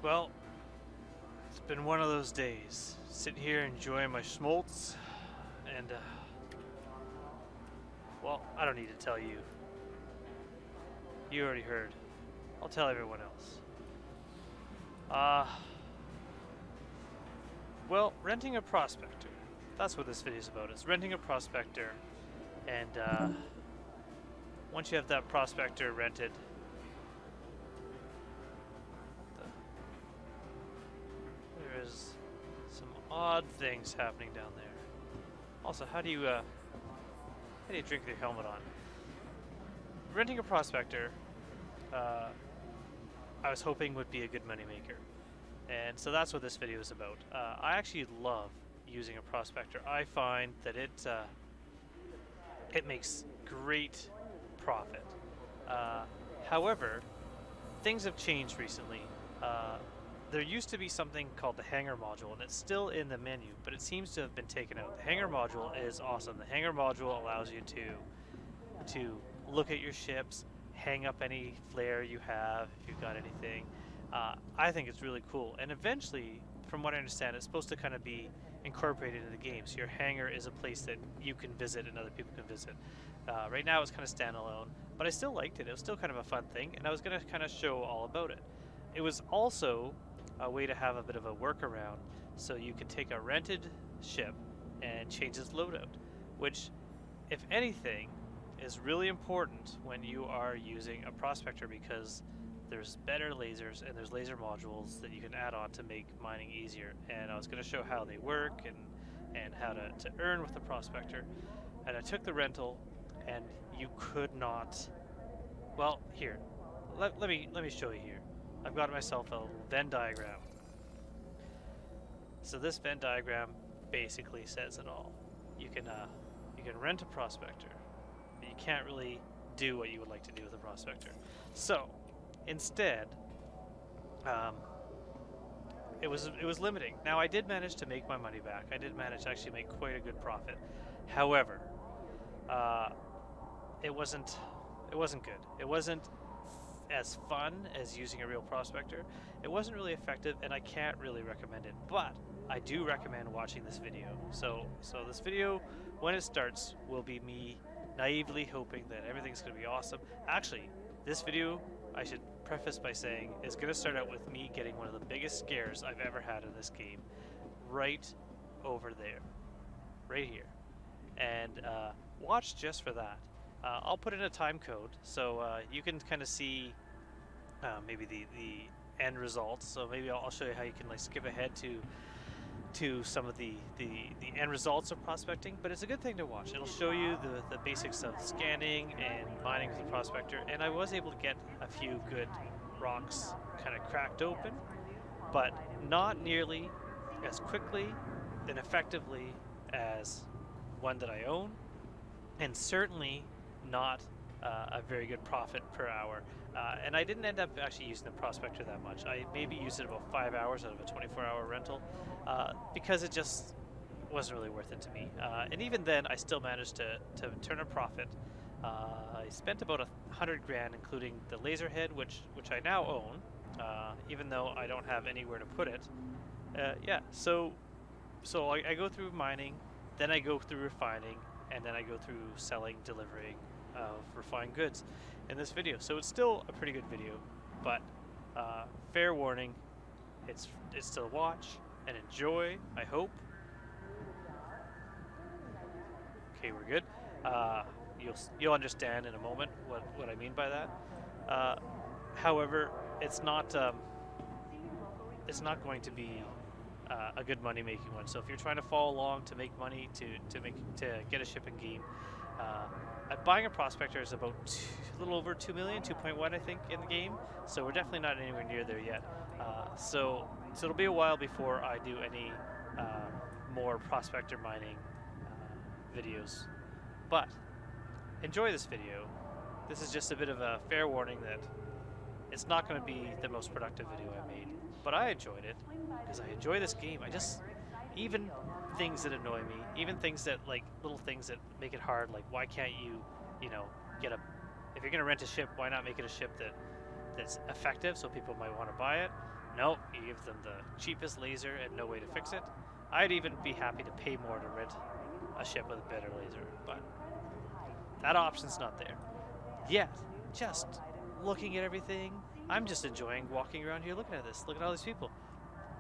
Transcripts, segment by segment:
Well, it's been one of those days. Sitting here enjoying my schmaltz, and, well, I don't need to tell you. You already heard. I'll tell everyone else. Well, renting a prospector. That's what this video is about. It's renting a prospector, and, once you have that prospector rented, there's some odd things happening down there. Also, how do you drink with your helmet on? Renting a prospector, I was hoping would be a good moneymaker. And so that's what this video is about. I actually love using a prospector. I find that it makes great profit. However, things have changed recently. There used to be something called the hangar module, and it's still in the menu, but it seems to have been taken out. The hangar module is awesome. The hangar module allows you to look at your ships, hang up any flare you have, if you've got anything. I think it's really cool, and eventually, from what I understand, it's supposed to kind of be incorporated into the game, so your hangar is a place that you can visit and other people can visit. Right now it's kind of standalone, but I still liked it. It was still kind of a fun thing, and I was going to kind of show all about it. It was also a way to have a bit of a workaround, so you could take a rented ship and change its loadout, which, if anything, is really important when you are using a prospector, because there's better lasers and there's laser modules that you can add on to make mining easier. And I was going to show how they work and how to earn with the prospector. And I took the rental, and you could not. Well, here, let me show you here. I've got myself a Venn diagram. So this Venn diagram basically says it all. You can rent a prospector, but you can't really do what you would like to do with a prospector. So instead, it was limiting. Now, I did manage to make my money back. I did manage to actually make quite a good profit. However, it wasn't good. It wasn't as fun as using a real prospector. It wasn't really effective, and I can't really recommend it. But I do recommend watching this video. So this video, when it starts, will be me naively hoping that everything's going to be awesome. Actually, this video, I should preface by saying, is going to start out with me getting one of the biggest scares I've ever had in this game, right over there, right here. And watch just for that. I'll put in a time code, so you can kind of see maybe the end results. So maybe I'll show you how you can like skip ahead to some of the end results of prospecting. But it's a good thing to watch. It'll show you the basics of scanning and mining with the prospector. And I was able to get a few good rocks kind of cracked open, but not nearly as quickly and effectively as one that I own, and certainly not a very good profit per hour. And I didn't end up actually using the prospector that much. I maybe used it about 5 hours out of a 24-hour rental, because it just wasn't really worth it to me. And even then, I still managed to turn a profit. I spent about $100 grand, including the laser head, which I now own, even though I don't have anywhere to put it. Yeah, so I go through mining, then I go through refining, and then I go through selling, delivering of refined goods in this video. So it's still a pretty good video, but fair warning, it's to watch and enjoy, I hope. Okay, we're good. You'll understand in a moment what I mean by that. However, it's not going to be a good money making one. So if you're trying to follow along to make money to get a ship in game, buying a prospector is about a little over 2 million, 2.1 I think in the game. So we're definitely not anywhere near there yet. So it'll be a while before I do any more prospector mining videos. But enjoy this video. This is just a bit of a fair warning that it's not going to be the most productive video I made. But I enjoyed it because I enjoy this game. Even things that annoy me, even things that, like, little things that make it hard, like why can't you get if you're going to rent a ship, why not make it a ship that's effective so people might want to buy it? Nope, you give them the cheapest laser and no way to fix it. I'd even be happy to pay more to rent a ship with a better laser, but that option's not there. Yet, just looking at everything, I'm just enjoying walking around here looking at this. Look at all these people.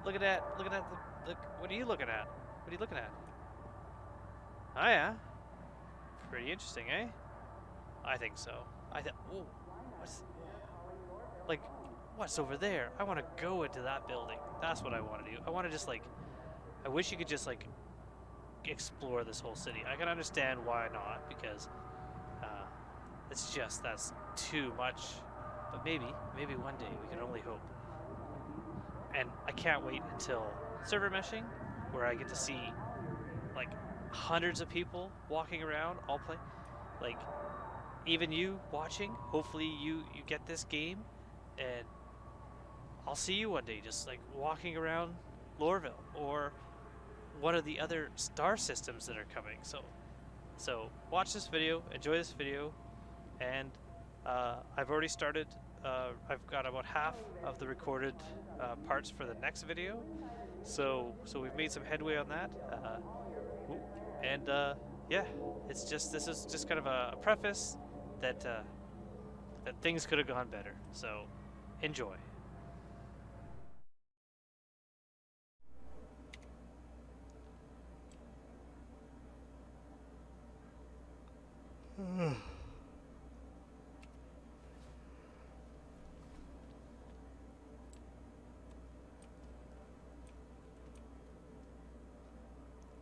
Look at that, what are you looking at? What are you looking at? Oh yeah. Pretty interesting, eh? I think so. Whoa, what's over there? I want to go into that building. That's what I want to do. I want to just I wish you could just explore this whole city. I can understand why not, because that's too much. But maybe one day, we can only hope. And I can't wait until server meshing, where I get to see hundreds of people walking around, all play. Even you watching, hopefully you get this game, and I'll see you one day just walking around Lorville or one of the other star systems that are coming. So watch this video, enjoy this video, and I've already started. I've got about half of the recorded parts for the next video, so we've made some headway on that. Yeah, this is just kind of a preface that things could have gone better. So enjoy.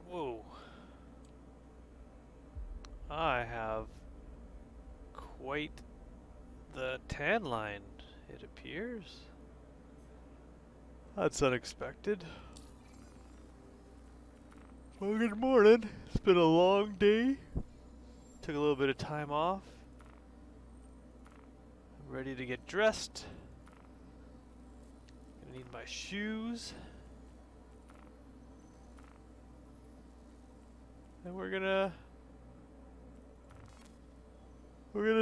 Whoa. I have quite the tan line, it appears. That's unexpected. Well, good morning. It's been a long day. Took a little bit of time off. I'm ready to get dressed. Gonna need my shoes. And we're gonna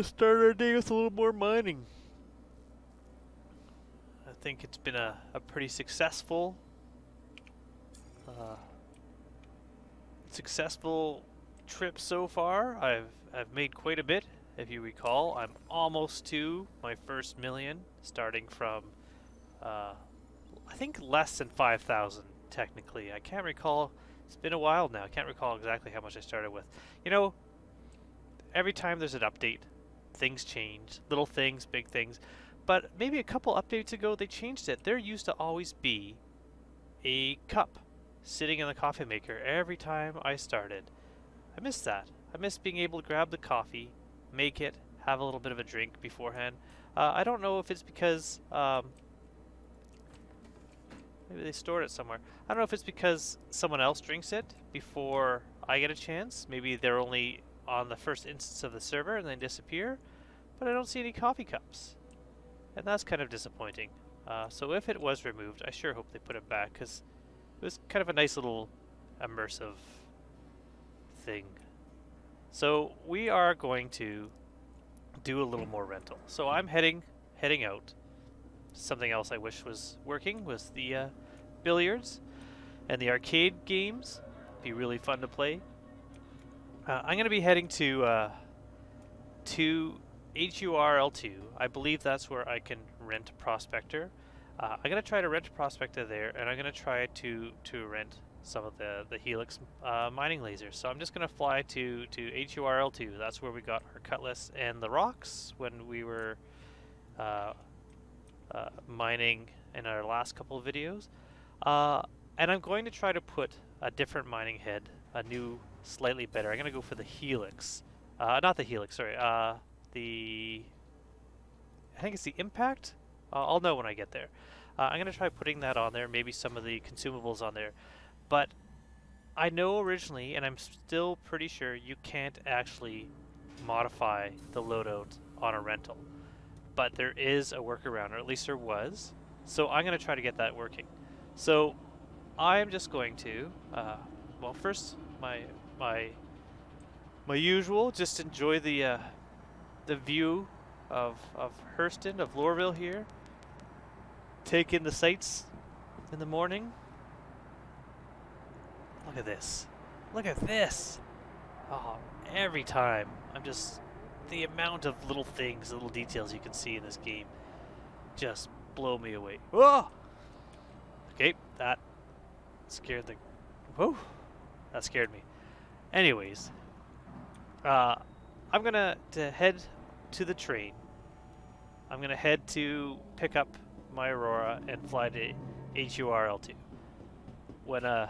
start our day with a little more mining. I think it's been a pretty successful trip so far. I've made quite a bit. If you recall, I'm almost to my first million, starting from I think less than 5,000 technically. I can't recall. It's been a while now. I can't recall exactly how much I started with. You know, every time there's an update, things change. Little things, big things. But maybe a couple updates ago, they changed it. There used to always be a cup sitting in the coffee maker every time I started. I miss that. I miss being able to grab the coffee, make it, have a little bit of a drink beforehand. I don't know if it's because maybe they stored it somewhere. I don't know if it's because someone else drinks it before I get a chance. Maybe they're only on the first instance of the server and then disappear. But I don't see any coffee cups. And that's kind of disappointing. So if it was removed, I sure hope they put it back, because it was kind of a nice little immersive thing. So we are going to do a little more rental. So I'm heading out. Something else I wish was working was the billiards and the arcade games. Be really fun to play. I'm going to be heading to HURL2. I believe that's where I can rent a Prospector. I'm going to try to rent a Prospector there, and I'm going to try to rent some of the Helix mining lasers. So I'm just going to fly to HURL2. That's where we got our Cutlass and the rocks when we were mining in our last couple of videos. And I'm going to try to put a different mining head, a new, slightly better. I'm going to go for the Helix. Not the Helix, sorry. I think it's the Impact. I'll know when I get there. I'm going to try putting that on there, maybe some of the consumables on there. But I know originally, and I'm still pretty sure, you can't actually modify the loadout on a rental. But there is a workaround, or at least there was. So I'm going to try to get that working. So I'm just going to, well, first, my usual, just enjoy the view of Hurston, of Lorville here. take in the sights in the morning. Look at this. Look at this. Oh, every time. I'm just... The amount of little things, little details you can see in this game just blow me away. Whoa! Okay, that scared the... Whoa! That scared me. Anyways, I'm gonna head to the train. I'm gonna head to pick up my Aurora and fly to HURL2. When I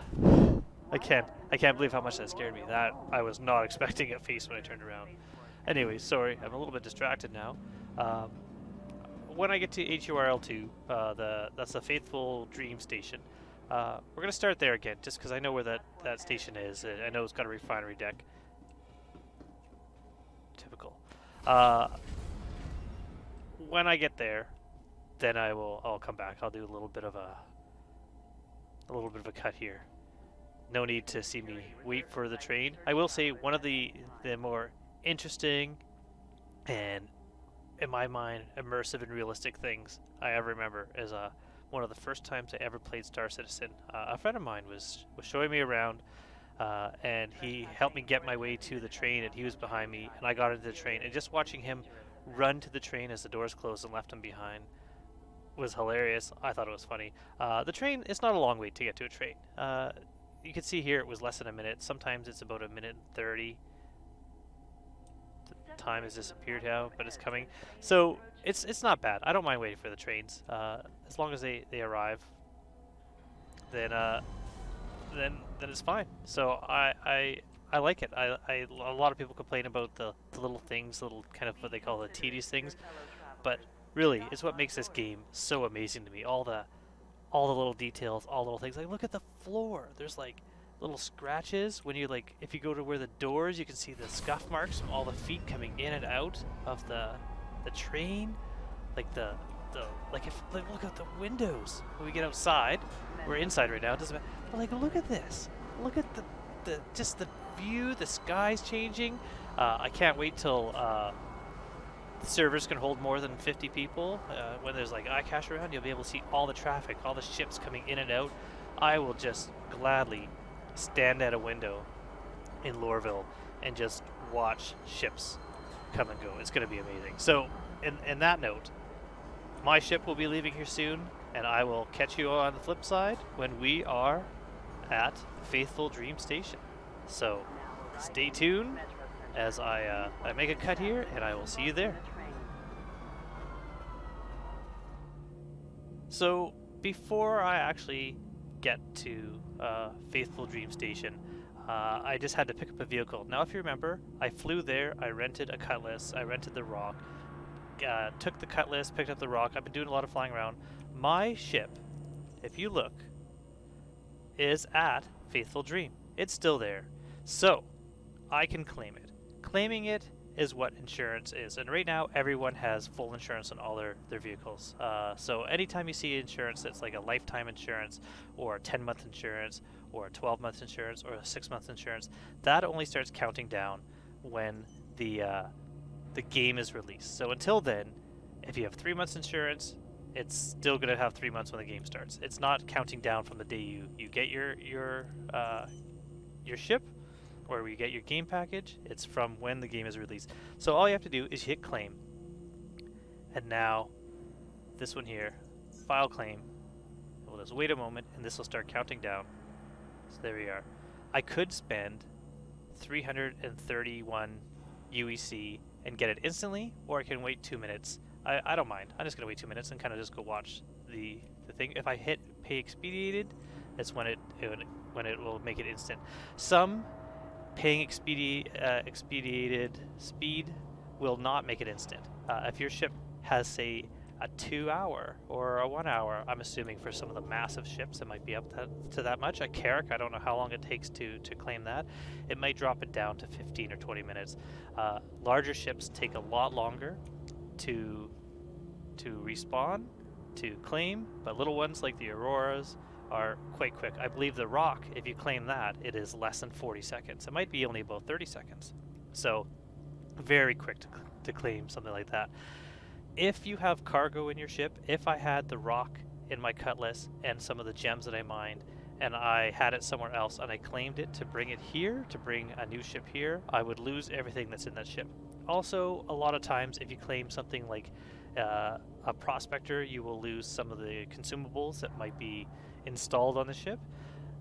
can't believe how much that scared me. That I was not expecting at face when I turned around. Anyway, sorry, I'm a little bit distracted now. When I get to HURL2, that's the Faithful Dream Station. We're gonna start there again, just because I know where that station is. I know it's got a refinery deck. Typical. When I get there, then I'll come back. I'll do a little bit of a cut here. No need to see me wait for the train. I will say one of the more interesting and, in my mind, immersive and realistic things I ever remember is one of the first times I ever played Star Citizen. A friend of mine was showing me around, and he helped me get my way to the train, and he was behind me, and I got into the train, and just watching him run to the train as the doors closed and left him behind was hilarious. I thought it was funny. The train, it's not a long wait to get to a train. You can see here it was less than a minute. Sometimes it's about a minute and 30. The time has disappeared now, but it's coming. So it's not bad. I don't mind waiting for the trains. As long as they arrive, then it's fine. So I like it. A lot of people complain about the little things, little kind of what they call the tedious things, but really, it's what makes this game so amazing to me. All the little details, all the little things. Like, look at the floor. There's like little scratches when you if you go to where the doors, you can see the scuff marks from all the feet coming in and out of the train. Like look at the windows. When we get outside, we're inside right now. It doesn't matter. But look at this. Look at the just the view. The sky's changing. I can't wait till the servers can hold more than 50 people. When there's iCache around, you'll be able to see all the traffic, all the ships coming in and out. I will just gladly stand at a window in Lorville and just watch ships come and go. It's going to be amazing. So, in that note, my ship will be leaving here soon, and I will catch you on the flip side when we are at Faithful Dream Station. So, stay tuned as I make a cut here, and I will see you there. So, before I actually get to Faithful Dream Station, I just had to pick up a vehicle. Now, if you remember, I flew there, I rented a Cutlass, I rented the Rock, took the Cutlass, picked up the Rock. I've been doing a lot of flying around. My ship, if you look, is at Faithful Dream. It's still there. So, I can claim it. Claiming it is what insurance is, and right now everyone has full insurance on all their vehicles. So anytime you see insurance that's like a lifetime insurance or a 10-month insurance or a 12-month insurance or a 6-month insurance, that only starts counting down when the game is released. So until then, if you have 3 months insurance, it's still going to have 3 months when the game starts. It's not counting down from the day you get your ship or where you get your game package. It's from when the game is released. So all you have to do is hit claim, and now this one here, file claim. We'll just wait a moment and this will start counting down. So there we are. I could spend 331 UEC and get it instantly, or I can wait 2 minutes. I don't mind. I'm just gonna wait 2 minutes and kind of just go watch the thing. If I hit pay expedited, that's when it will make it instant. Some paying expedited speed will not make it instant. If your ship has, say, a 2 hour or a 1 hour, I'm assuming for some of the massive ships it might be up to that much. At Carrick, I don't know how long it takes to claim that. It might drop it down to 15 or 20 minutes. Larger ships take a lot longer to respawn, to claim, but little ones like the Auroras are quite quick. I believe the Rock, if you claim that, it is less than 40 seconds. It might be only about 30 seconds. So very quick to claim something like that. If you have cargo in your ship, if I had the Rock in my cutlass and some of the gems that I mined, and I had it somewhere else, and I claimed it to bring it here, to bring a new ship here, I would lose everything that's in that ship. Also, a lot of times if you claim something like a prospector, you will lose some of the consumables that might be installed on the ship.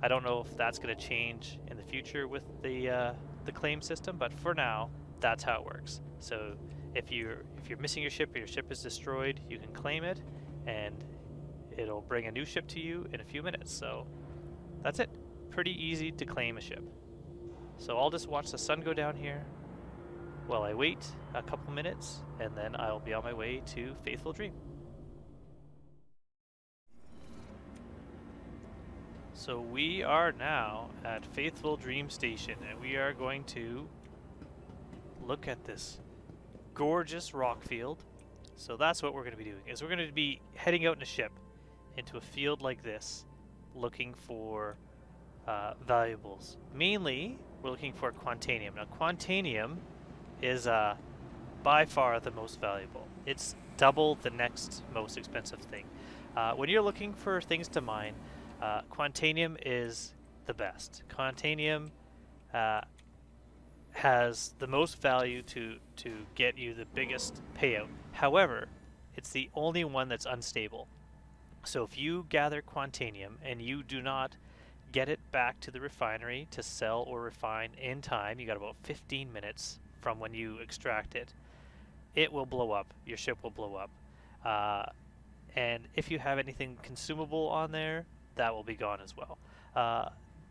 I don't know if that's going to change in the future with the claim system, but for now, that's how it works. So if you're missing your ship or your ship is destroyed, you can claim it, and it'll bring a new ship to you in a few minutes. So that's it. Pretty easy to claim a ship. So I'll just watch the sun go down here while I wait a couple minutes, and then I'll be on my way to Faithful Dream. So we are now at Faithful Dream Station, and we are going to look at this gorgeous rock field. So that's what we're going to be doing, is we're going to be heading out in a ship into a field like this, looking for valuables. Mainly, we're looking for Quantanium. Now, Quantanium is by far the most valuable. It's double the next most expensive thing. When you're looking for things to mine, Quantanium is the best. Quantanium has the most value to get you the biggest payout. However, it's the only one that's unstable. So if you gather Quantanium and you do not get it back to the refinery to sell or refine in time, you got about 15 minutes from when you extract it, it will blow up. Your ship will blow up. And if you have anything consumable on there, that will be gone as well.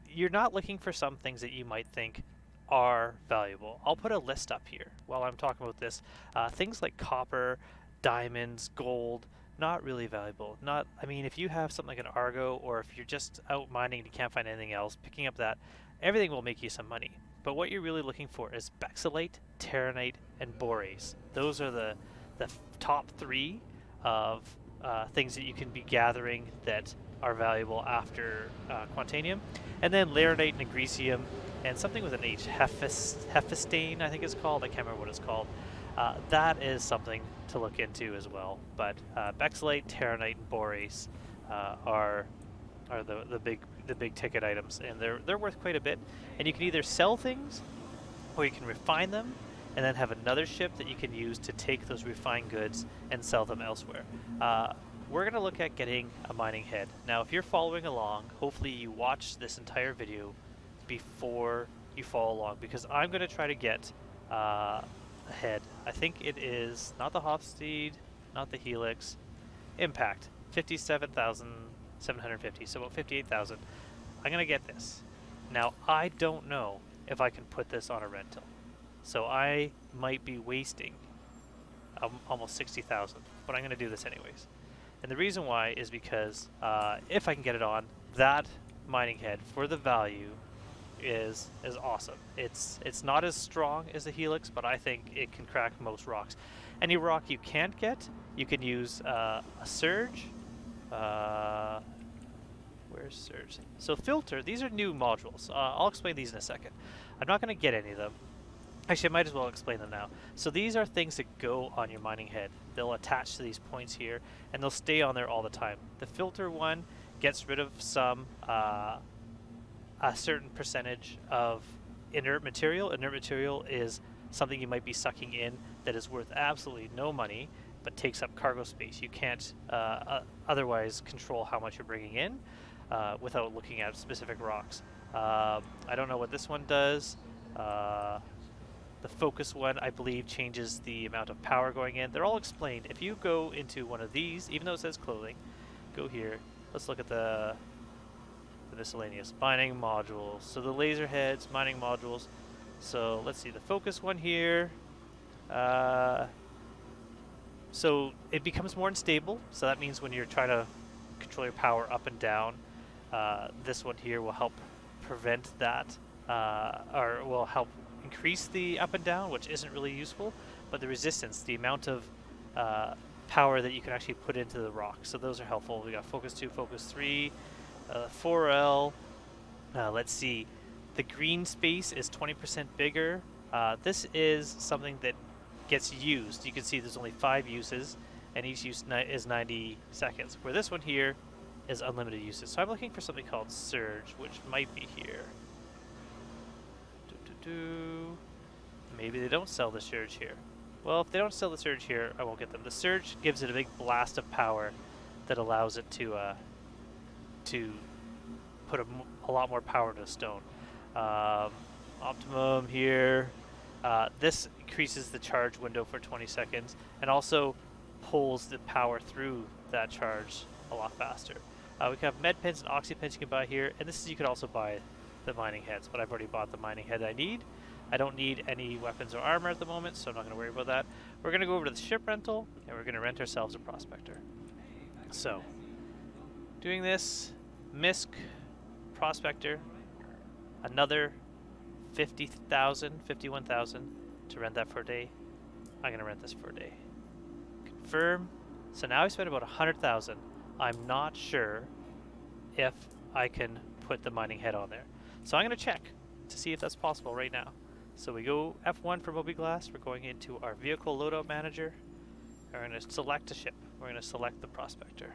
You're not looking for some things that you might think are valuable. I'll put a list up here while I'm talking about this. Things like copper, diamonds, gold, not really valuable. I mean, if you have something like an Argo, or if you're just out mining and you can't find anything else, picking up that, everything will make you some money. But what you're really looking for is bexylite, terranite, and borate. Those are the top three of things that you can be gathering that are valuable after Quantanium. And then laranite, negricium, and something with an H, hephistane, I think it's called. I can't remember what it's called. That is something to look into as well. But bexylite, terranite, and borate are the big ticket items, and they're worth quite a bit. And you can either sell things, or you can refine them, and then have another ship that you can use to take those refined goods and sell them elsewhere. We're going to look at getting a mining head. Now, if you're following along, hopefully you watch this entire video before you follow along, because I'm going to try to get a head. I think it is not the Hofstede, not the Helix, Impact, 57,750, so about 58,000. I'm going to get this. Now, I don't know if I can put this on a rental, so I might be wasting almost 60,000, but I'm going to do this anyways. And the reason why is because if I can get it on, that mining head for the value is awesome. It's not as strong as the Helix, but I think it can crack most rocks. Any rock you can't get, you can use a Surge. Where's Surge? So filter, these are new modules. I'll explain these in a second. I'm not going to get any of them. Actually, I might as well explain them now. So these are things that go on your mining head. They'll attach to these points here, and they'll stay on there all the time. The filter one gets rid of some, a certain percentage of inert material. Inert material is something you might be sucking in that is worth absolutely no money, but takes up cargo space. You can't otherwise control how much you're bringing in without looking at specific rocks. I don't know what this one does. The focus one, I believe, changes the amount of power going in. They're all explained. If you go into one of these, even though it says clothing, go here. Let's look at the miscellaneous mining modules. So the laser heads, mining modules. So let's see, the focus one here. So it becomes more unstable. So that means when you're trying to control your power up and down, this one here will help prevent that, or will help increase the up and down, which isn't really useful, but the resistance, the amount of power that you can actually put into the rock. So those are helpful. We got focus 2, focus 3, 4L. Let's see, the green space is 20% bigger. This is something that gets used. You can see there's only 5 uses, and each use is 90 seconds. Where this one here is unlimited usage. So I'm looking for something called Surge, which might be here. Maybe they don't sell the Surge here. Well, if they don't sell the Surge here, I won't get them. The Surge gives it a big blast of power that allows it to put a lot more power to a stone. Optimum here. This increases the charge window for 20 seconds and also pulls the power through that charge a lot faster. We can have med pins and oxy pins you can buy here, and this is you could also buy the mining heads, but I've already bought the mining head I need. I don't need any weapons or armor at the moment, so I'm not going to worry about that. We're going to go over to the ship rental, and we're going to rent ourselves a Prospector. So, doing this, MISC, Prospector, another 51,000 to rent that for a day. I'm going to rent this for a day. Confirm. So now I spent about 100,000. I'm not sure if I can put the mining head on there. So I'm going to check to see if that's possible right now. So we go F1 for mobiGlas. We're going into our vehicle loadout manager. We're going to select a ship. We're going to select the Prospector.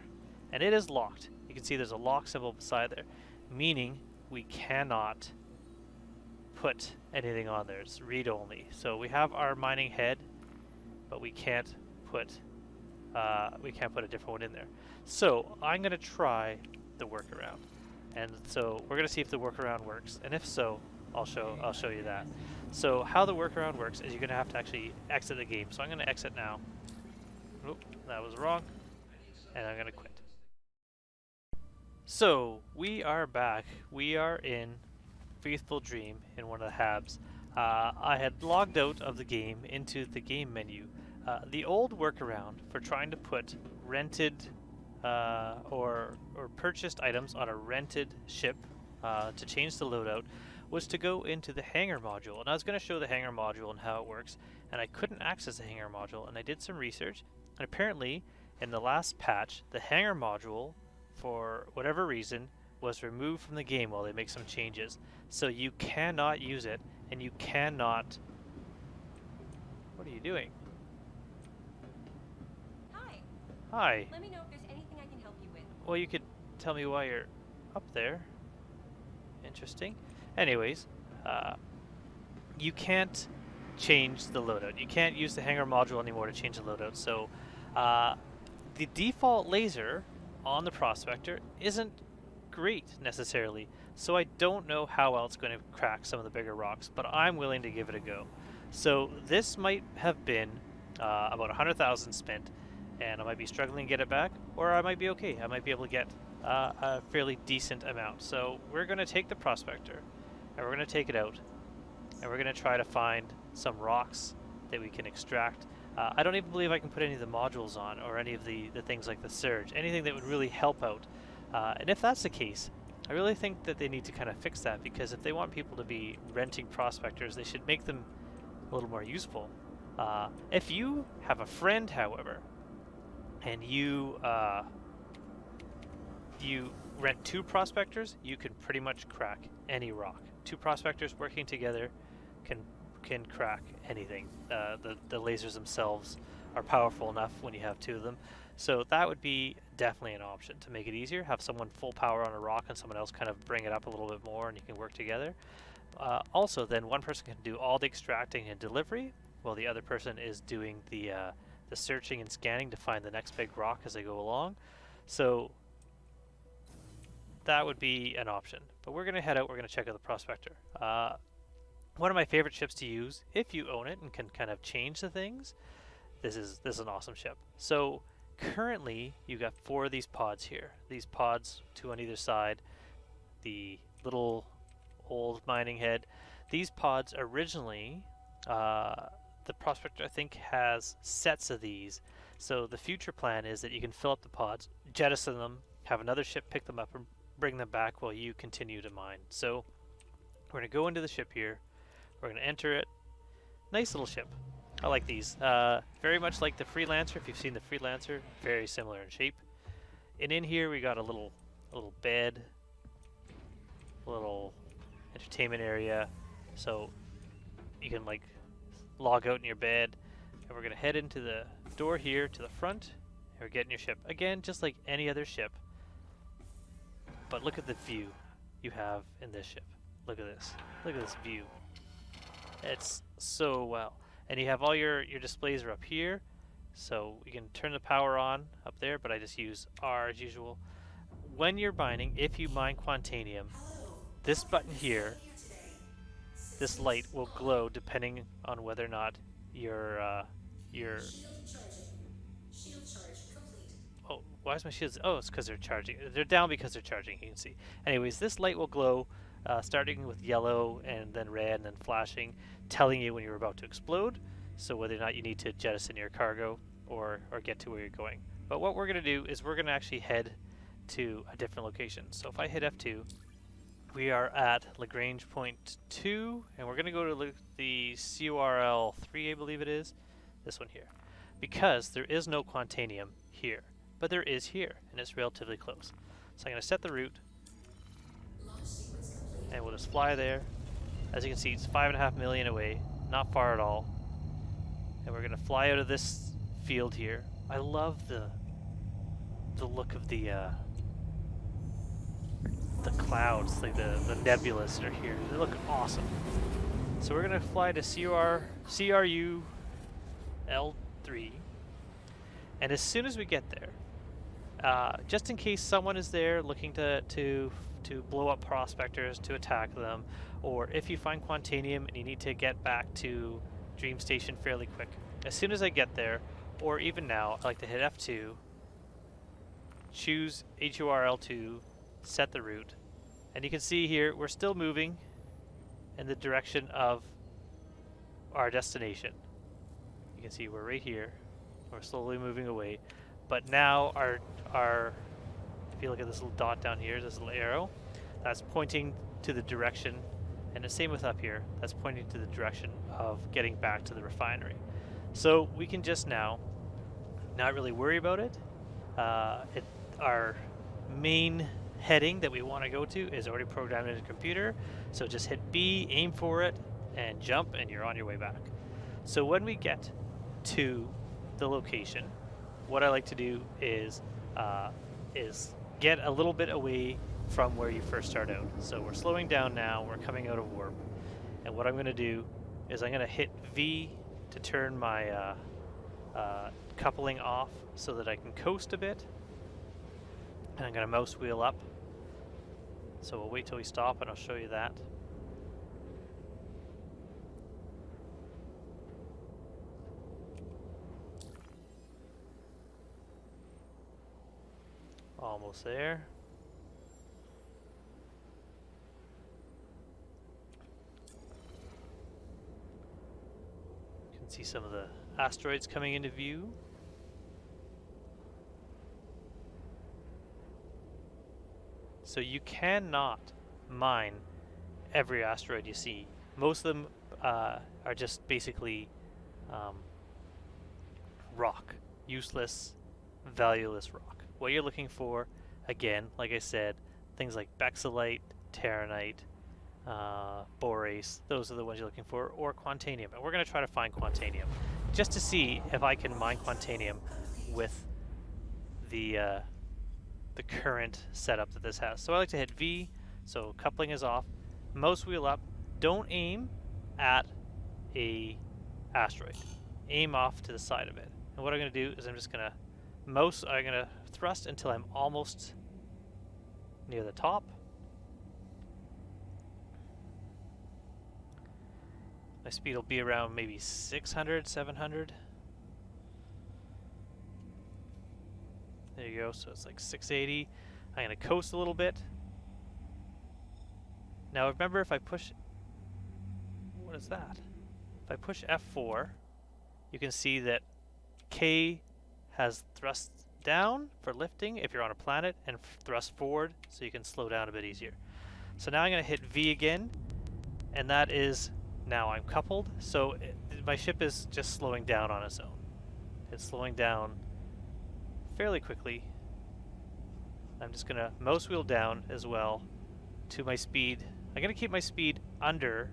And it is locked. You can see there's a lock symbol beside there, meaning we cannot put anything on there. It's read only. So we have our mining head, but we can't put a different one in there. So I'm going to try the workaround. And so we're going to see if the workaround works. And if so, I'll show you that. So how the workaround works is you're going to have to actually exit the game. So I'm going to exit now. Oop, that was wrong. And I'm going to quit. So we are back. We are in Faithful Dream in one of the habs. I had logged out of the game into the game menu. The old workaround for trying to put rented or purchased items on a rented ship to change the loadout was to go into the hangar module. And I was going to show the hangar module and how it works, and I couldn't access the hangar module, and I did some research, and apparently in the last patch the hangar module, for whatever reason, was removed from the game while they make some changes. So you cannot use it, and you cannot... What are you doing? Hi. Hi. Let me know if there's anything I can help you with. Well, you could tell me why you're up there. Interesting. Anyways, you can't change the loadout. You can't use the hangar module anymore to change the loadout. So the default laser on the Prospector isn't great necessarily. So I don't know how else it's going to crack some of the bigger rocks, but I'm willing to give it a go. So this might have been about 100,000 spent, and I might be struggling to get it back, or I might be okay. I might be able to get a fairly decent amount. So we're going to take the Prospector, and we're going to take it out, and we're going to try to find some rocks that we can extract. I don't even believe I can put any of the modules on, or any of the things like the Surge, anything that would really help out. And if that's the case, I really think that they need to kind of fix that, because if they want people to be renting Prospectors, they should make them a little more useful. If you have a friend, however, and you rent 2 Prospectors, you can pretty much crack any rock. 2 Prospectors working together can crack anything. The lasers themselves are powerful enough when you have 2 of them. So that would be definitely an option to make it easier. Have someone full power on a rock and someone else kind of bring it up a little bit more, and you can work together. Also, then one person can do all the extracting and delivery, while the other person is doing the searching and scanning to find the next big rock as they go along. So that would be an option. But we're going to head out. We're going to check out the Prospector. One of my favorite ships to use, if you own it and can kind of change the things, this is an awesome ship. So currently, you've got 4 of these pods here. These pods, 2 on either side. The little old mining head. These pods originally, the Prospector I think has sets of these. So the future plan is that you can fill up the pods, jettison them, have another ship pick them up and bring them back while you continue to mine. So we're going to go into the ship here. We're going to enter it. Nice little ship. I like these. Very much like the Freelancer. If you've seen the Freelancer, very similar in shape. And in here we got a little bed, a little entertainment area, so you can like log out in your bed. And we're gonna head into the door here to the front, and we're getting your ship again, just like any other ship. But look at the view you have in this ship. Look at this. Look at this view. It's so well. And you have all your displays are up here. So you can turn the power on up there, but I just use R as usual. When you're mining, if you mine Quantanium, this button here, this light will glow depending on whether or not your oh, why is my shield? Oh, it's because they're charging. They're down because they're charging, you can see. Anyways, this light will glow, starting with yellow and then red and then flashing, telling you when you're about to explode, so whether or not you need to jettison your cargo or get to where you're going. But what we're going to do is we're going to actually head to a different location. So if I hit F2, we are at Lagrange point 2, and we're going to go to the CORL3, I believe it is, this one here, because there is no Quantanium here, but there is here, and it's relatively close. So I'm going to set the route, and we'll just fly there. As you can see, it's 5.5 million away, not far at all. And we're going to fly out of this field here. I love the look of the clouds, like the nebulas that are here. They look awesome. So we're going to fly to CRU L3, and as soon as we get there, just in case someone is there looking to blow up prospectors, to attack them, or if you find Quantanium and you need to get back to Dream Station fairly quick, as soon as I get there, or even now, I like to hit F2, choose HURL2, set the route, and you can see here we're still moving in the direction of our destination. You can see we're right here. We're slowly moving away, but now our if you look at this little dot down here, this little arrow, that's pointing to the direction, and the same with up here, that's pointing to the direction of getting back to the refinery. So we can just now not really worry about it. Our main heading that we want to go to is already programmed in the computer, so just hit B, aim for it, and jump, and you're on your way back. So when we get to the location, what I like to do is get a little bit away from where you first start out. So we're slowing down now, we're coming out of warp, and what I'm going to do is I'm going to hit V to turn my coupling off so that I can coast a bit, and I'm going to mouse wheel up. So we'll wait till we stop and I'll show you that. Almost there. You can see some of the asteroids coming into view. So you cannot mine every asteroid you see. Most of them are just basically rock, useless, valueless rock. What you're looking for, again, like I said, things like bexylite, terranite, borase, those are the ones you're looking for, or Quantanium. And we're going to try to find Quantanium just to see if I can mine Quantanium with the current setup that this has. So I like to hit V, so coupling is off, mouse wheel up, don't aim at a asteroid, aim off to the side of it. And what I'm going to do is I'm going to thrust until I'm almost near the top. My speed will be around maybe 600, 700. There you go, so it's like 680. I'm going to coast a little bit. Now remember, if I push, what is that? If I push F4, you can see that K has thrust down for lifting if you're on a planet, and thrust forward so you can slow down a bit easier. So now I'm going to hit V again, and that is, now I'm coupled, so my ship is just slowing down on its own. It's slowing down fairly quickly. I'm just going to mouse wheel down as well to my speed. I'm going to keep my speed under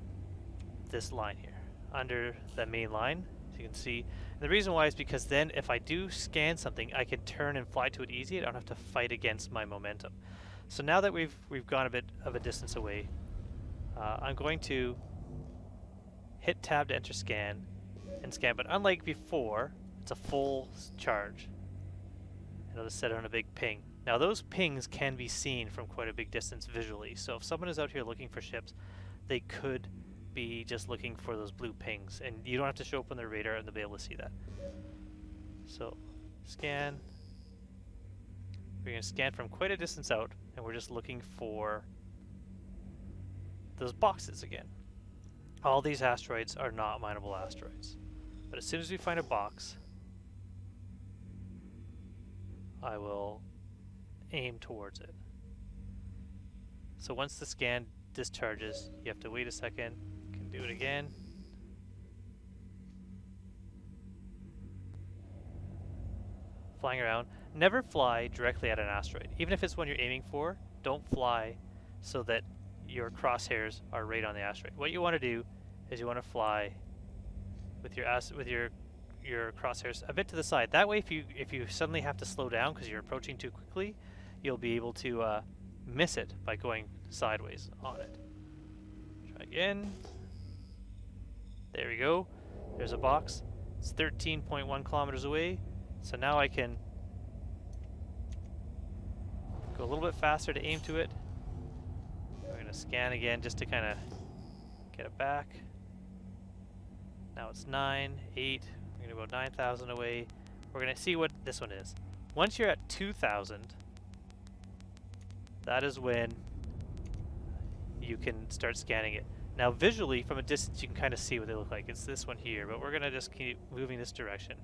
this line here, under the main line, as you can see. And the reason why is because then if I do scan something, I can turn and fly to it easy. I don't have to fight against my momentum. So now that we've gone a bit of a distance away, I'm going to hit tab to enter scan and scan, but unlike before, it's a full charge. And I'll just set it on a big ping. Now those pings can be seen from quite a big distance visually, so if someone is out here looking for ships, they could be just looking for those blue pings, and you don't have to show up on their radar and they'll be able to see that. So scan. We're going to scan from quite a distance out, and we're just looking for those boxes again. All these asteroids are not mineable asteroids, but as soon as we find a box, I will aim towards it. So once the scan discharges, you have to wait a second. You can do it again. Flying around. Never fly directly at an asteroid. Even if it's one you're aiming for, don't fly so that your crosshairs are right on the asteroid. What you want to do is you want to fly with your crosshairs a bit to the side. That way, if you suddenly have to slow down because you're approaching too quickly, you'll be able to miss it by going sideways on it. Try again. There we go. There's a box. It's 13.1 kilometers away. So now I can go a little bit faster to aim to it. We're going to scan again just to kind of get it back. Now it's 9, 8. We're going to go 9,000 away. We're going to see what this one is. Once you're at 2,000, that is when you can start scanning it. Now visually, from a distance, you can kind of see what they look like. It's this one here, but we're going to just keep moving this direction.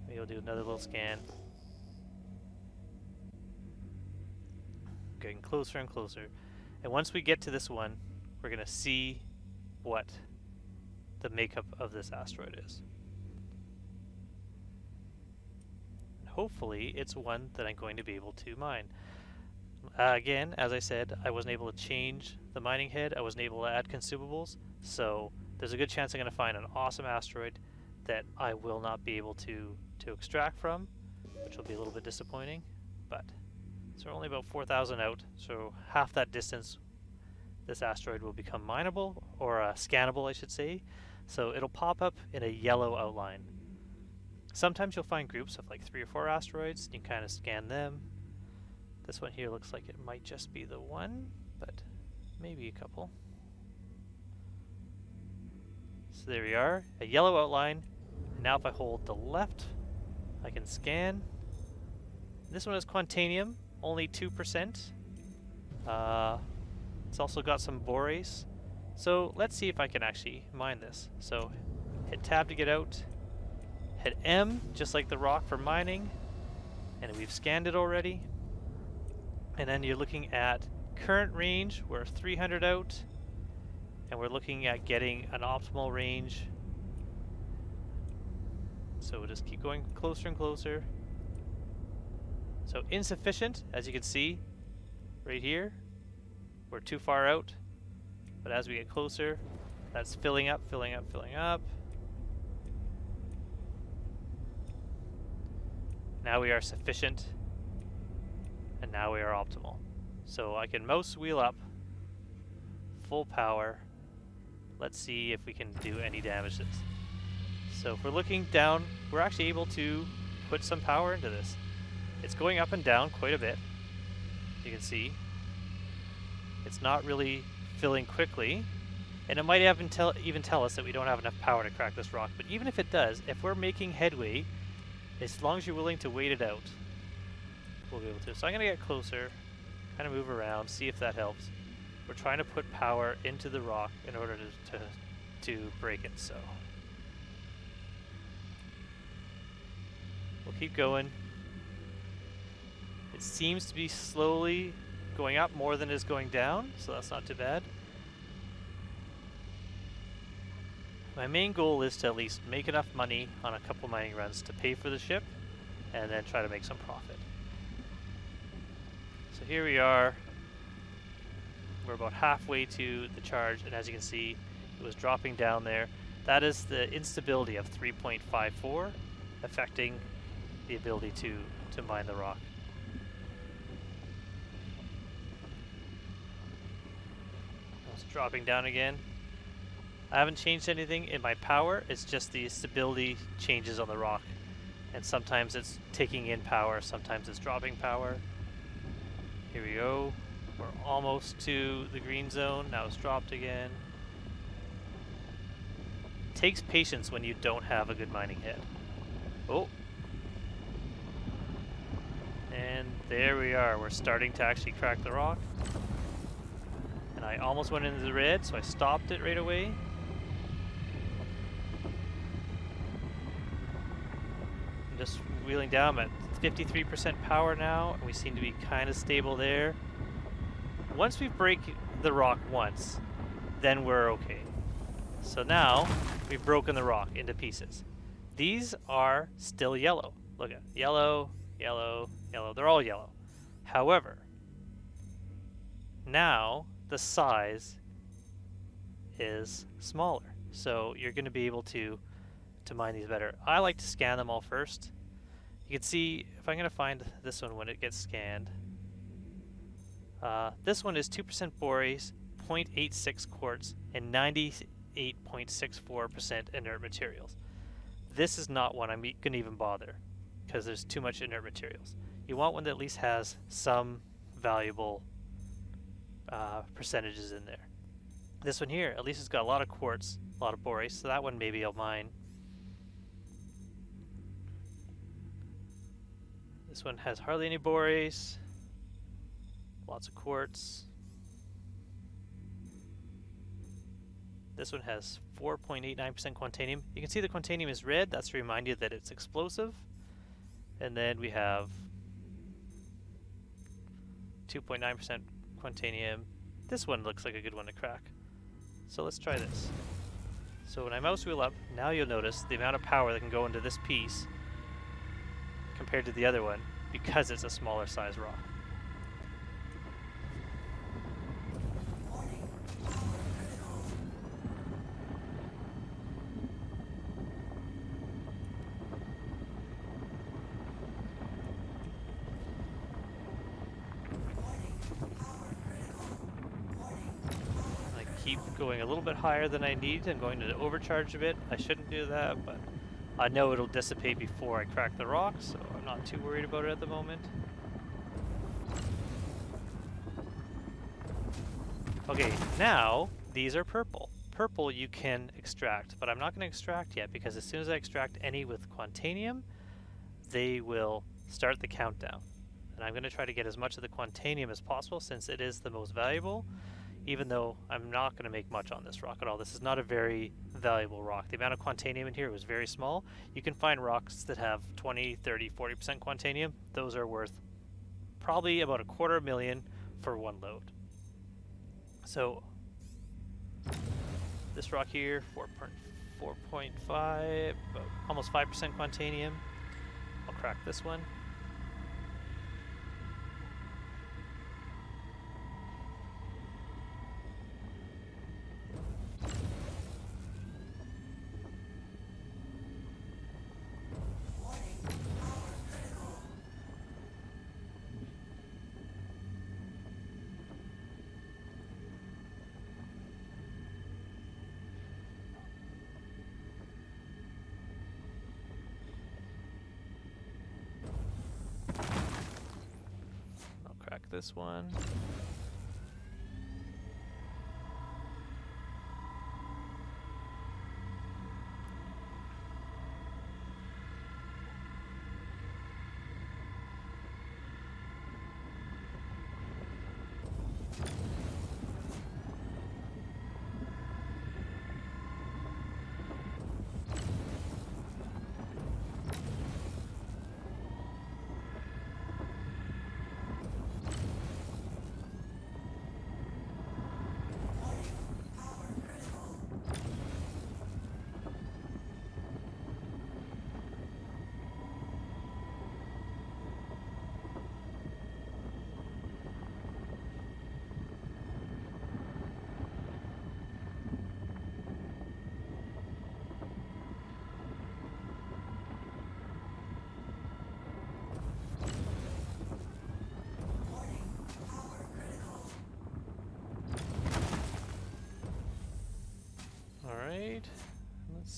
Maybe we'll do another little scan. Getting closer and closer. And once we get to this one, we're going to see what the makeup of this asteroid is. And hopefully, it's one that I'm going to be able to mine. Again, as I said, I wasn't able to change the mining head. I wasn't able to add consumables. So there's a good chance I'm going to find an awesome asteroid that I will not be able to extract from, which will be a little bit disappointing. But so we're only about 4,000 out, so half that distance this asteroid will become mineable, or scannable I should say. So it'll pop up in a yellow outline. Sometimes you'll find groups of like 3 or 4 asteroids, and you can kind of scan them. This one here looks like it might just be the one, but maybe a couple. So there we are, a yellow outline. Now if I hold the left, I can scan. This one is Quantanium, only 2%. It's also got some borace. So let's see if I can actually mine this. So hit tab to get out, hit M, just like the rock for mining, and we've scanned it already. And then you're looking at current range, we're 300 out, and we're looking at getting an optimal range. So we'll just keep going closer and closer. So insufficient, as you can see, right here. We're too far out. But as we get closer, that's filling up, filling up, filling up. Now we are sufficient. And now we are optimal. So I can mouse wheel up, full power. Let's see if we can do any damage to this. So if we're looking down, we're actually able to put some power into this. It's going up and down quite a bit. You can see. It's not really filling quickly. And it might even tell us that we don't have enough power to crack this rock. But even if it does, if we're making headway, as long as you're willing to wait it out, we'll be able to. So I'm going to get closer, kind of move around, see if that helps. We're trying to put power into the rock in order to break it. So we'll keep going. It seems to be slowly going up more than it is going down, so that's not too bad. My main goal is to at least make enough money on a couple mining runs to pay for the ship, and then try to make some profit. So here we are. We're about halfway to the charge, and as you can see, it was dropping down there. That is the instability of 3.54 affecting the ability to mine the rock. It's dropping down again. I haven't changed anything in my power, it's just the stability changes on the rock. And sometimes it's taking in power, sometimes it's dropping power. Here we go. We're almost to the green zone. Now it's dropped again. It takes patience when you don't have a good mining head. Oh. And there we are. We're starting to actually crack the rock. And I almost went into the red, so I stopped it right away. I'm just wheeling down. I'm at 53% power now, and we seem to be kind of stable there. Once we break the rock once, then we're okay. So now, we've broken the rock into pieces. These are still yellow. Look at yellow, yellow, yellow. They're all yellow. However, now the size is smaller. So you're going to be able to mine these better. I like to scan them all first. You can see, if I'm going to find this one when it gets scanned, this one is 2% borates, 0.86 quartz, and 98.64% inert materials. This is not one I'm going to even bother, because there's too much inert materials. You want one that at least has some valuable percentages in there. This one here, at least it's got a lot of quartz, a lot of borates, so that one maybe I'll mine. This one has hardly any borates, lots of quartz. This one has 4.89% quantanium. You can see the quantanium is red, that's to remind you that it's explosive. And then we have 2.9% quantanium. This one looks like a good one to crack. So let's try this. So when I mouse wheel up, now you'll notice the amount of power that can go into this piece compared to the other one, because it's a smaller size rock. I keep going a little bit higher than I need. I'm going to overcharge a bit. I shouldn't do that, but I know it'll dissipate before I crack the rock, so I'm not too worried about it at the moment. Okay, now these are purple. Purple you can extract, but I'm not going to extract yet because as soon as I extract any with quantanium, they will start the countdown. And I'm going to try to get as much of the quantanium as possible since it is the most valuable, even though I'm not going to make much on this rock at all. This is not a very valuable rock. The amount of quantanium in here was very small. You can find rocks that have 20, 30, 40% quantanium. Those are worth probably about $250,000 for one load. So this rock here, 4.5, almost 5% quantanium. I'll crack this one. This one.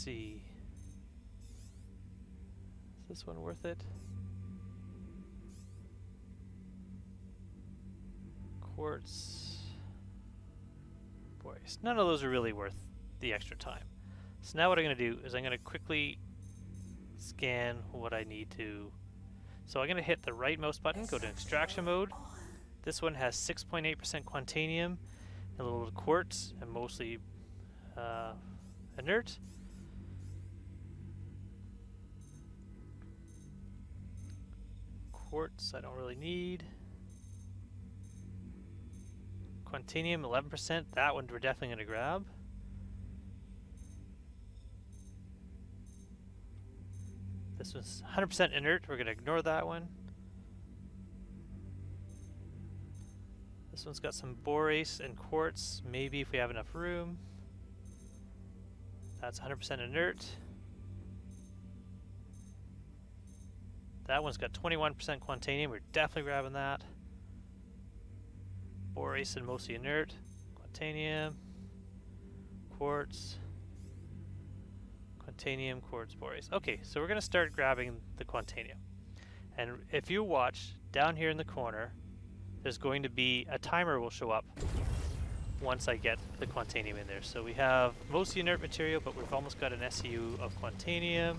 see. Is this one worth it? Quartz. Boys, none of those are really worth the extra time. So now what I'm going to do is I'm going to quickly scan what I need to. So I'm going to hit the right mouse button, go to extraction mode. This one has 6.8% quantanium, a little bit of quartz, and mostly inert. Quartz I don't really need. Quantanium 11%, that one we're definitely going to grab. This one's 100% inert, we're going to ignore that one. This one's got some borace and quartz, maybe if we have enough room. That's 100% inert. That one's got 21% quantanium, we're definitely grabbing that. Borace and mostly inert. Quantanium. Quartz. Quantanium, quartz, borace. Okay, so we're going to start grabbing the quantanium. And if you watch, down here in the corner, there's going to be a timer will show up once I get the quantanium in there. So we have mostly inert material, but we've almost got an SU of quantanium.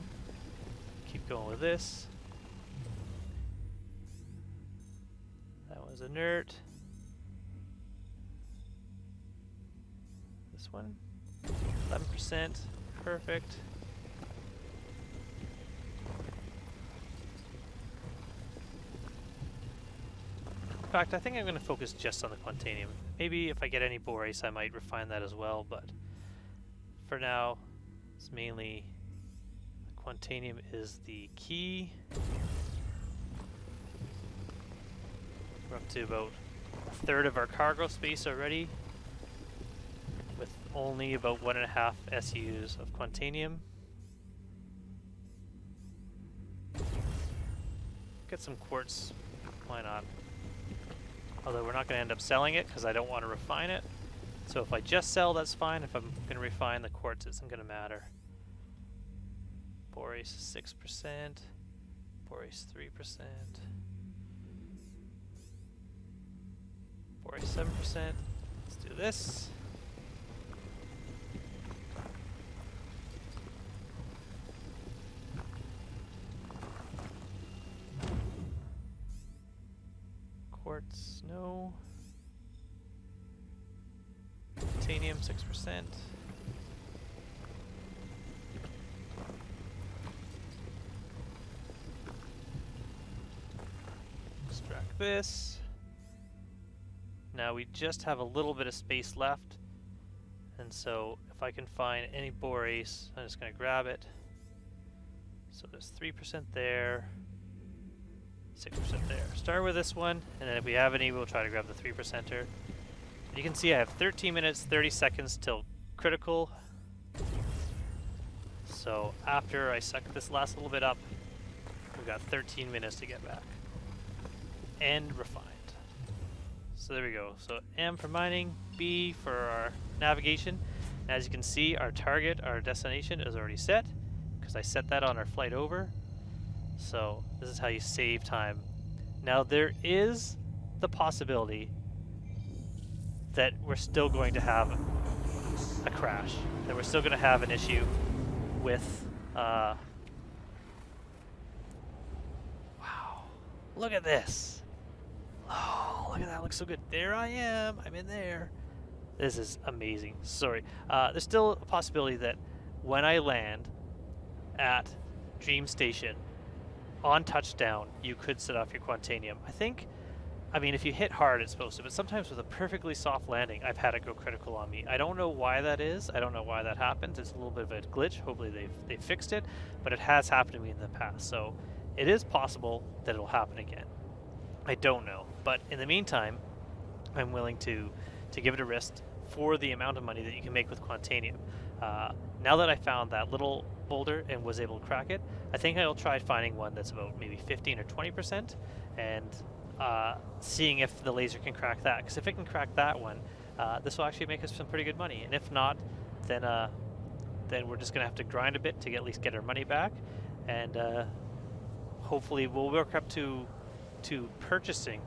Keep going with this. That one's inert. This one, 11%, perfect. In fact, I think I'm going to focus just on the quantanium. Maybe if I get any borace, I might refine that as well, but for now, it's mainly quantanium is the key. We're up to about a third of our cargo space already, with only about 1.5 SUs of quantanium. Get some quartz, why not? Although we're not going to end up selling it because I don't want to refine it. So if I just sell, that's fine. If I'm going to refine, the quartz isn't going to matter. Borace 6%, borace 3%, borace 7%. Let's do this. Quartz, no. Titanium, 6%. Extract this. Now we just have a little bit of space left, and so if I can find any borace, I'm just going to grab it. So there's 3% there. 6% there. Start with this one, and then if we have any, we'll try to grab the 3%er. You can see I have 13 minutes, 30 seconds till critical. So after I suck this last little bit up, we've got 13 minutes to get back. And refined. So there we go. So M for mining, B for our navigation. And as you can see, our target, our destination is already set, because I set that on our flight over. So this is how you save time. Now there is the possibility that we're still going to have a crash, that we're still going to have an issue with, wow, look at this. Oh, look at that, looks so good. There I am, I'm in there. This is amazing, sorry. There's still a possibility that when I land at Dream Station, on touchdown, you could set off your quantanium. I mean, if you hit hard, it's supposed to, but sometimes with a perfectly soft landing, I've had it go critical on me. I don't know why that is. I don't know why that happens. It's a little bit of a glitch. Hopefully they've fixed it, but it has happened to me in the past. So it is possible that it'll happen again. I don't know, but in the meantime, I'm willing to give it a risk for the amount of money that you can make with quantanium. Now that I found that little boulder and was able to crack it, I think I'll try finding one that's about maybe 15 or 20% and seeing if the laser can crack that. Because if it can crack that one, this will actually make us some pretty good money. And if not, then then we're just going to have to grind a bit to at least get our money back, and hopefully we'll work up to purchasing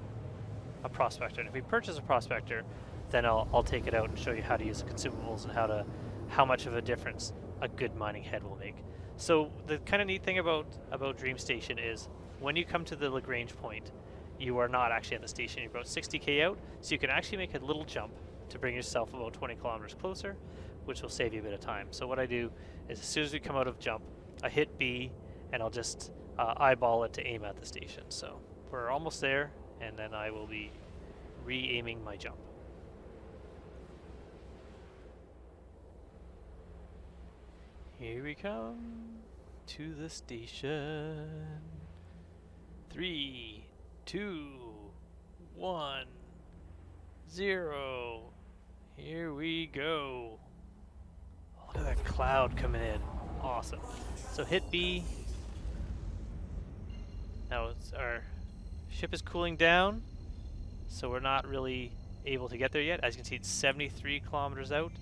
a prospector. And if we purchase a prospector, then I'll take it out and show you how to use the consumables and how much of a difference a good mining head will make. So the kind of neat thing about Dream Station is when you come to the Lagrange point, you are not actually at the station. You're about 60k out, so you can actually make a little jump to bring yourself about 20 kilometers closer, which will save you a bit of time. So what I do is as soon as we come out of jump, I hit B, and I'll just eyeball it to aim at the station. So we're almost there, and then I will be re-aiming my jump. Here we come to the station. 3, 2, 1, 0. Here we go. Look at that cloud coming in. Awesome. So hit B. Now our ship is cooling down, so we're not really able to get there yet. As you can see, it's 73 kilometers out.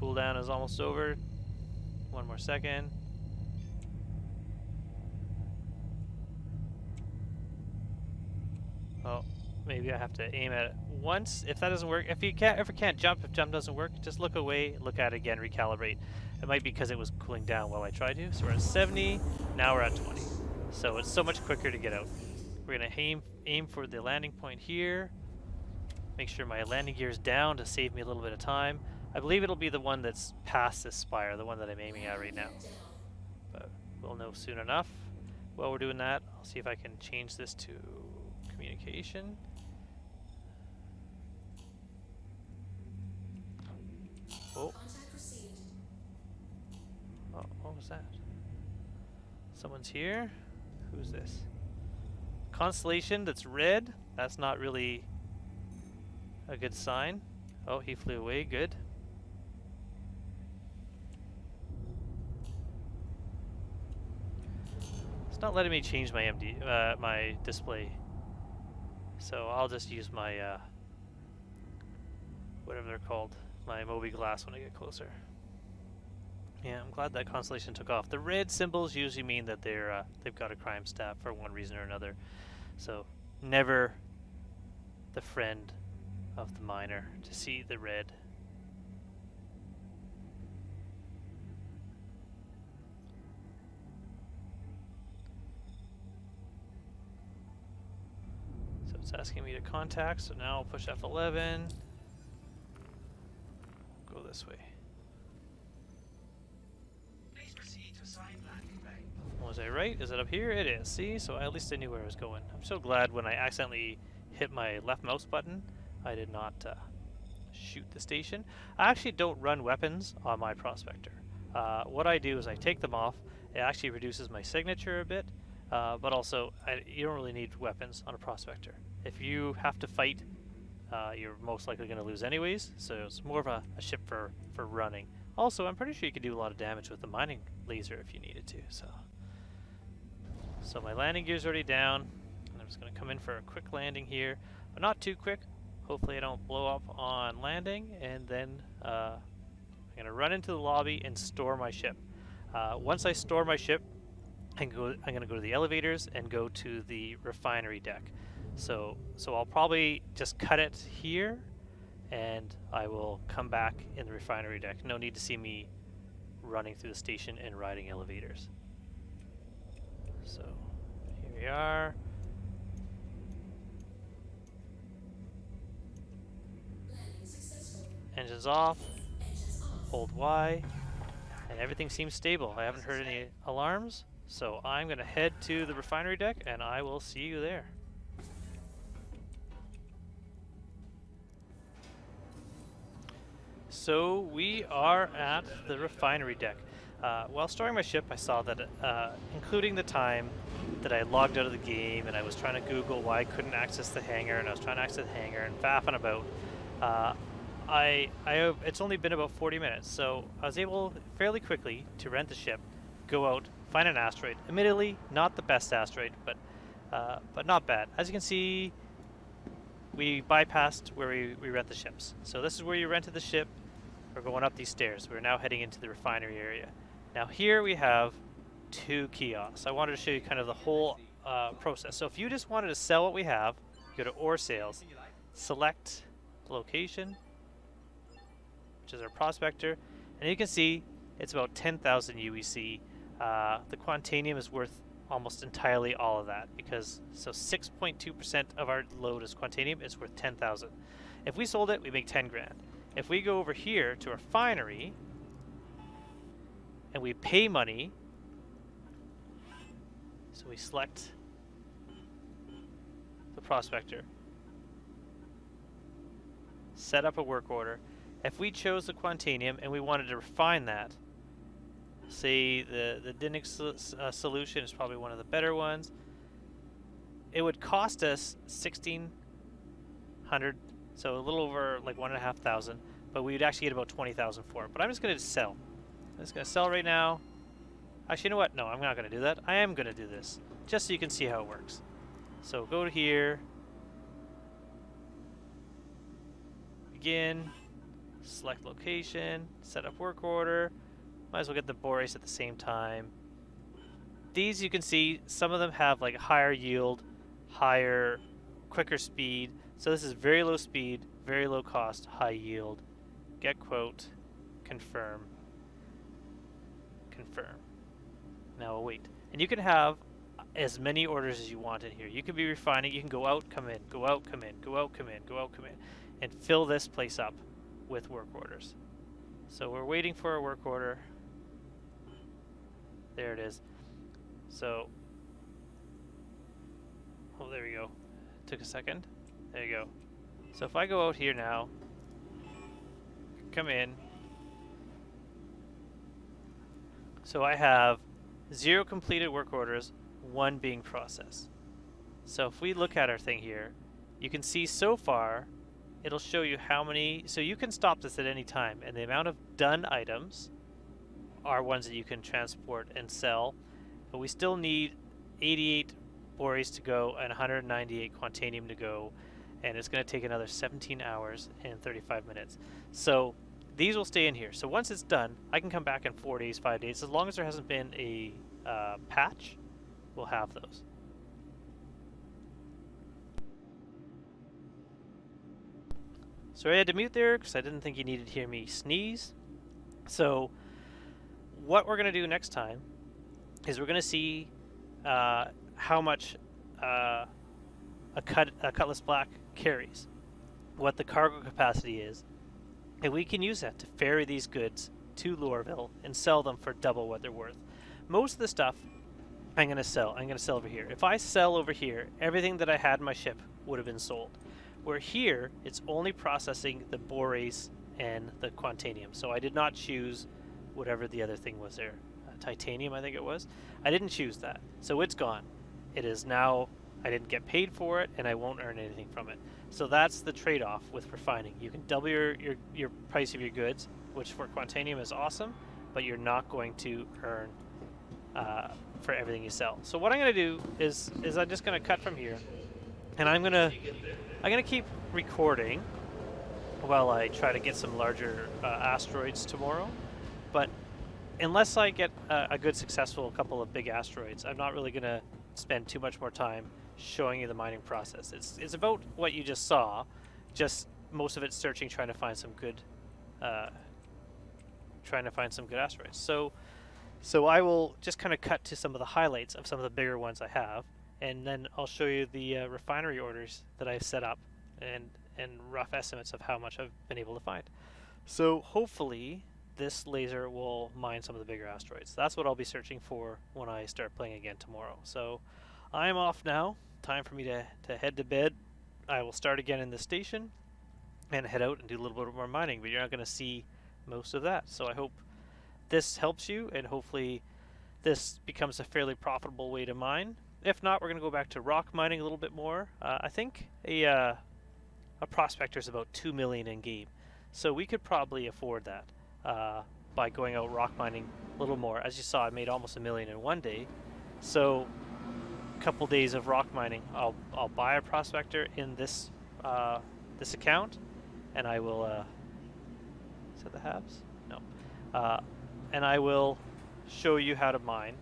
Cooldown is almost over. One more second. Oh, maybe I have to aim at it once. If that doesn't work, if you can't jump, if jump doesn't work, just look away, look at it again, recalibrate. It might be because it was cooling down while I tried to. So we're at 70, now we're at 20. So it's so much quicker to get out. We're gonna aim for the landing point here. Make sure my landing gear is down to save me a little bit of time. I believe it'll be the one that's past this spire, the one that I'm aiming at right now. But we'll know soon enough. While we're doing that, I'll see if I can change this to communication. Oh. Oh, what was that? Someone's here? Who's this? Constellation that's red? That's not really a good sign. Oh, he flew away, good. It's not letting me change my my display. So I'll just use my whatever they're called, my Moby glass when I get closer. Yeah, I'm glad that Constellation took off. The red symbols usually mean that they've got a crime stab for one reason or another. So never the friend of the miner to see the red. So it's asking me to contact, so now I'll push F11. Go this way. Please proceed to assigned landing bay. Was I right? Is it up here? It is. See? So at least I knew where I was going. I'm so glad when I accidentally hit my left mouse button, I did not shoot the station. I actually don't run weapons on my Prospector. What I do is I take them off. It actually reduces my signature a bit, but also you don't really need weapons on a Prospector. If you have to fight, you're most likely going to lose anyways, so it's more of a ship for running. Also, I'm pretty sure you could do a lot of damage with the mining laser if you needed to. So my landing gear's already down, and I'm just going to come in for a quick landing here, but not too quick. Hopefully I don't blow up on landing, and then I'm going to run into the lobby and store my ship. Once I store my ship, I'm going to go to the elevators and go to the refinery deck. So I'll probably just cut it here, and I will come back in the refinery deck. No need to see me running through the station and riding elevators. So here we are. Engines off, hold Y, and everything seems stable. I haven't heard any alarms, so I'm going to head to the refinery deck, and I will see you there. So we are at the refinery deck. While storing my ship, I saw that, including the time that I logged out of the game, and I was trying to Google why I couldn't access the hangar, and I was trying to access the hangar and faffing about, it's only been about 40 minutes, so I was able fairly quickly to rent the ship, go out, find an asteroid. Admittedly, not the best asteroid, but not bad. As you can see, we bypassed where we rent the ships. So this is where you rented the ship. We're going up these stairs. We're now heading into the refinery area. Now here we have 2 kiosks. I wanted to show you kind of the whole process. So if you just wanted to sell what we have, go to Ore Sales, select location, which is our prospector, and you can see it's about 10,000 UEC. The Quantanium is worth almost entirely all of that, because so 6.2% of our load is Quantanium. It's worth 10,000. If we sold it, we make 10 grand. If we go over here to refinery and we pay money, so we select the prospector, set up a work order. If we chose the Quantanium and we wanted to refine that, say the Dinnick solution is probably one of the better ones, it would cost us 1,600, so a little over like 1,500, but we would actually get about 20,000 for it. But I'm just going to sell. I'm just going to sell right now. Actually, you know what? No, I'm not going to do that. I am going to do this, just so you can see how it works. So go to here, begin, select location, set up work order. Might as well get the borace at the same time. These, you can see, some of them have like higher yield, quicker speed. So this is very low speed, very low cost, high yield. Get quote, confirm, confirm. Now we'll wait. And you can have as many orders as you want in here. You can be refining, you can go out, come in, go out, come in, go out, come in, go out, come in, and fill this place up with work orders. So we're waiting for a work order. There it is. So, oh, there we go. Took a second. There you go. So if I go out here now, come in. So I have 0 completed work orders, 1 being processed. So if we look at our thing here, you can see so far, it'll show you how many, so you can stop this at any time, and the amount of done items are ones that you can transport and sell, but we still need 88 borace to go and 198 Quantanium to go, and it's going to take another 17 hours and 35 minutes. So these will stay in here. So once it's done, I can come back in 4 days, 5 days. As long as there hasn't been a patch, we'll have those. So I had to mute there because I didn't think you needed to hear me sneeze. So what we're going to do next time is we're going to see how much a Cutlass Black carries, what the cargo capacity is, and we can use that to ferry these goods to Lorville and sell them for double what they're worth. Most of the stuff I'm going to sell over here. If I sell over here, everything that I had in my ship would have been sold. Where here, it's only processing the borace and the Quantanium. So I did not choose whatever the other thing was there. Titanium, I think it was. I didn't choose that. So it's gone. It is now, I didn't get paid for it, and I won't earn anything from it. So that's the trade-off with refining. You can double your price of your goods, which for Quantanium is awesome, but you're not going to earn for everything you sell. So what I'm going to do is I'm just going to cut from here, and I'm going to keep recording while I try to get some larger asteroids tomorrow. But unless I get a good successful couple of big asteroids, I'm not really going to spend too much more time showing you the mining process. It's about what you just saw, just most of it searching, trying to find some good asteroids. So I will just kind of cut to some of the highlights of some of the bigger ones I have, and then I'll show you the refinery orders that I've set up and rough estimates of how much I've been able to find. So hopefully this laser will mine some of the bigger asteroids. That's what I'll be searching for when I start playing again tomorrow. So I'm off now. Time for me to head to bed. I will start again in the station and head out and do a little bit more mining, but you're not going to see most of that. So I hope this helps you, and hopefully this becomes a fairly profitable way to mine. If not, we're going to go back to rock mining a little bit more. I think a prospector is about 2 million in game, so we could probably afford that by going out rock mining a little more. As you saw, I made almost 1 million in one day, so a couple days of rock mining, I'll buy a prospector in this this account, and I will. Is that the halves? No. And I will show you how to mine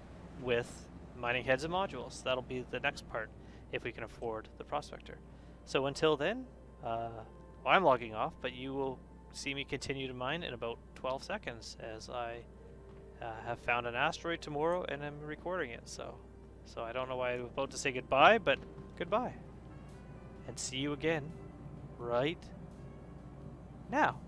with mining heads and modules. That'll be the next part if we can afford the Prospector. So until then, I'm logging off, but you will see me continue to mine in about 12 seconds as I have found an asteroid tomorrow and I'm recording it. So I don't know why I'm about to say goodbye, but goodbye. And see you again right now.